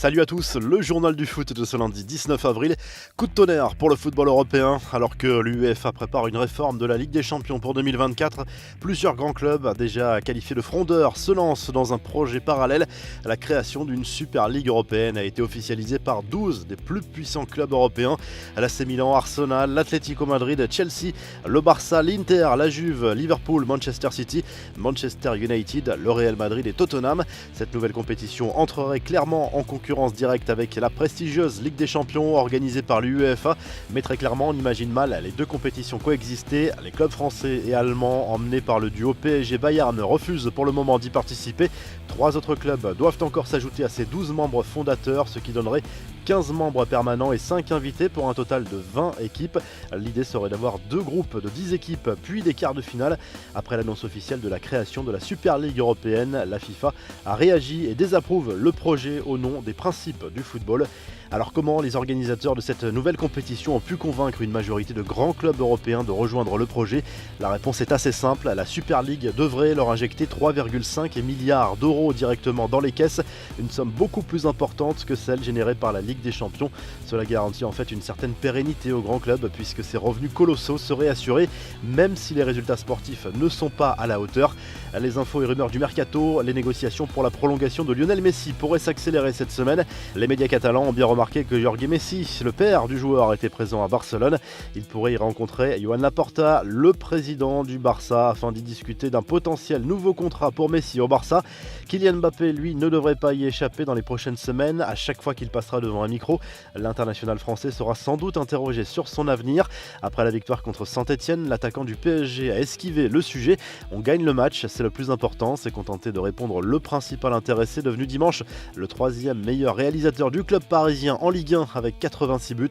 Salut à tous, le journal du foot de ce lundi 19 avril. Coup de tonnerre pour le football européen, alors que l'UEFA prépare une réforme de la Ligue des Champions pour 2024. Plusieurs grands clubs, déjà qualifiés de frondeurs, se lancent dans un projet parallèle. La création d'une Super Ligue européenne a été officialisée par 12 des plus puissants clubs européens. L'AC Milan, Arsenal, l'Atlético Madrid, Chelsea, le Barça, l'Inter, la Juve, Liverpool, Manchester City, Manchester United, le Real Madrid et Tottenham. Cette nouvelle compétition entrerait clairement en concurrence directe avec la prestigieuse Ligue des Champions organisée par l'UEFA, mais très clairement on imagine mal les deux compétitions coexister. Les clubs français et allemands emmenés par le duo PSG-Bayern refusent pour le moment d'y participer. 3 autres clubs doivent encore s'ajouter à ces 12 membres fondateurs, ce qui donnerait 15 membres permanents et 5 invités pour un total de 20 équipes. L'idée serait d'avoir 2 groupes de 10 équipes puis des quarts de finale. Après l'annonce officielle de la création de la Super Ligue européenne, la FIFA a réagi et désapprouve le projet au nom des principes du football. Alors comment les organisateurs de cette nouvelle compétition ont pu convaincre une majorité de grands clubs européens de rejoindre le projet? La réponse est assez simple, la Super League devrait leur injecter 3,5 milliards d'euros directement dans les caisses, une somme beaucoup plus importante que celle générée par la Ligue des Champions. Cela garantit en fait une certaine pérennité aux grands clubs puisque ces revenus colossaux seraient assurés même si les résultats sportifs ne sont pas à la hauteur. Les infos et rumeurs du mercato, les négociations pour la prolongation de Lionel Messi pourraient s'accélérer cette semaine. Les médias catalans ont bien remarqué que Jorge Messi, le père du joueur, était présent à Barcelone. Il pourrait y rencontrer Joan Laporta, le président du Barça, afin d'y discuter d'un potentiel nouveau contrat pour Messi au Barça. Kylian Mbappé, lui, ne devrait pas y échapper dans les prochaines semaines. À chaque fois qu'il passera devant un micro, l'international français sera sans doute interrogé sur son avenir. Après la victoire contre Saint-Etienne, l'attaquant du PSG a esquivé le sujet. On gagne le match, c'est le plus important, c'est contenter de répondre le principal intéressé, devenu dimanche le 3e meilleur réalisateur du club parisien en Ligue 1 avec 86 buts.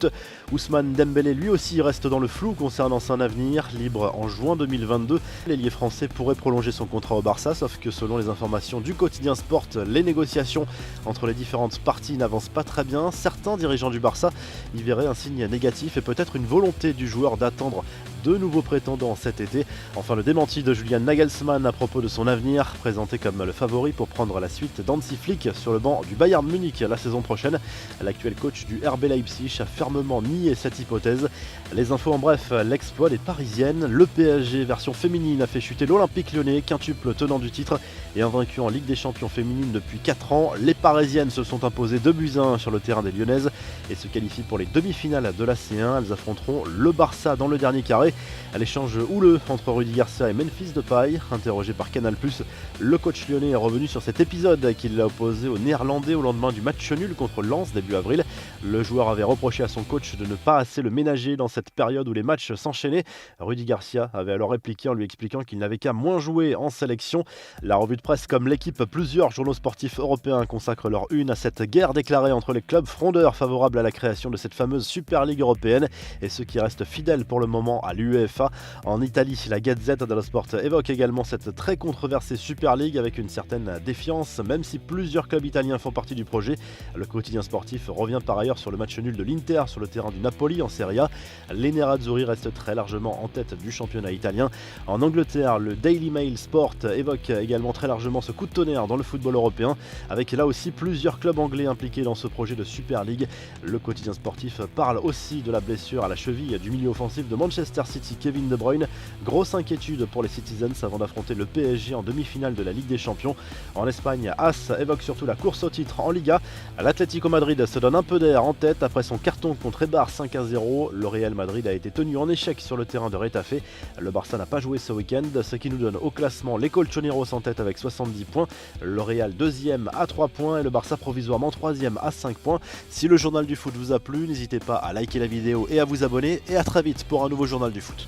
Ousmane Dembélé lui aussi reste dans le flou concernant son avenir. Libre en juin 2022, l'ailier français pourrait prolonger son contrat au Barça, sauf que selon les informations du quotidien Sport, les négociations entre les différentes parties n'avancent pas très bien. Certains dirigeants du Barça y verraient un signe négatif et peut-être une volonté du joueur d'attendre de nouveaux prétendants cet été. Enfin, le démenti de Julian Nagelsmann à propos de son avenir, présenté comme le favori pour prendre la suite d'Hansi Flick sur le banc du Bayern Munich la saison prochaine. L'actuel coach du RB Leipzig a fermement nié cette hypothèse. Les infos en bref, l'exploit des Parisiennes. Le PSG version féminine a fait chuter l'Olympique Lyonnais, quintuple tenant du titre et invaincu en Ligue des Champions féminine depuis 4 ans. Les Parisiennes se sont imposées 2-1 sur le terrain des Lyonnaises et se qualifient pour les demi-finales de la C1. Elles affronteront le Barça dans le dernier carré. L'échange houleux entre Rudy Garcia et Memphis Depay. Interrogé par Canal+, le coach lyonnais est revenu sur cet épisode qu'il a opposé aux Néerlandais au lendemain du match nul contre Lens début avril. Le joueur avait reproché à son coach de ne pas assez le ménager dans cette période où les matchs s'enchaînaient. Rudy Garcia avait alors répliqué en lui expliquant qu'il n'avait qu'à moins jouer en sélection. La revue de presse comme l'équipe, plusieurs journaux sportifs européens consacrent leur une à cette guerre déclarée entre les clubs frondeurs favorables à la création de cette fameuse Super Ligue européenne et ceux qui restent fidèles pour le moment à l'UEFA. En Italie, la Gazette dello Sport évoque également cette très controversée Super League avec une certaine défiance, même si plusieurs clubs italiens font partie du projet. Le quotidien sportif revient par ailleurs sur le match nul de l'Inter sur le terrain du Napoli en Serie A. Les Nerazzurri restent très largement en tête du championnat italien. En Angleterre, le Daily Mail Sport évoque également très largement ce coup de tonnerre dans le football européen, avec là aussi plusieurs clubs anglais impliqués dans ce projet de Super League. Le quotidien sportif parle aussi de la blessure à la cheville du milieu offensif de Manchester City, Kevin De Bruyne. Grosse inquiétude pour les Citizens avant d'affronter le PSG en demi-finale de la Ligue des Champions. En Espagne, AS évoque surtout la course au titre en Liga. L'Atlético Madrid se donne un peu d'air en tête après son carton contre Eibar 5-0. Le Real Madrid a été tenu en échec sur le terrain de Retafe. Le Barça n'a pas joué ce week-end, ce qui nous donne au classement les Colchoneros en tête avec 70 points. Le Real 2e à 3 points et le Barça provisoirement 3e à 5 points. Si le journal du foot vous a plu, n'hésitez pas à liker la vidéo et à vous abonner. Et à très vite pour un nouveau journal du foot.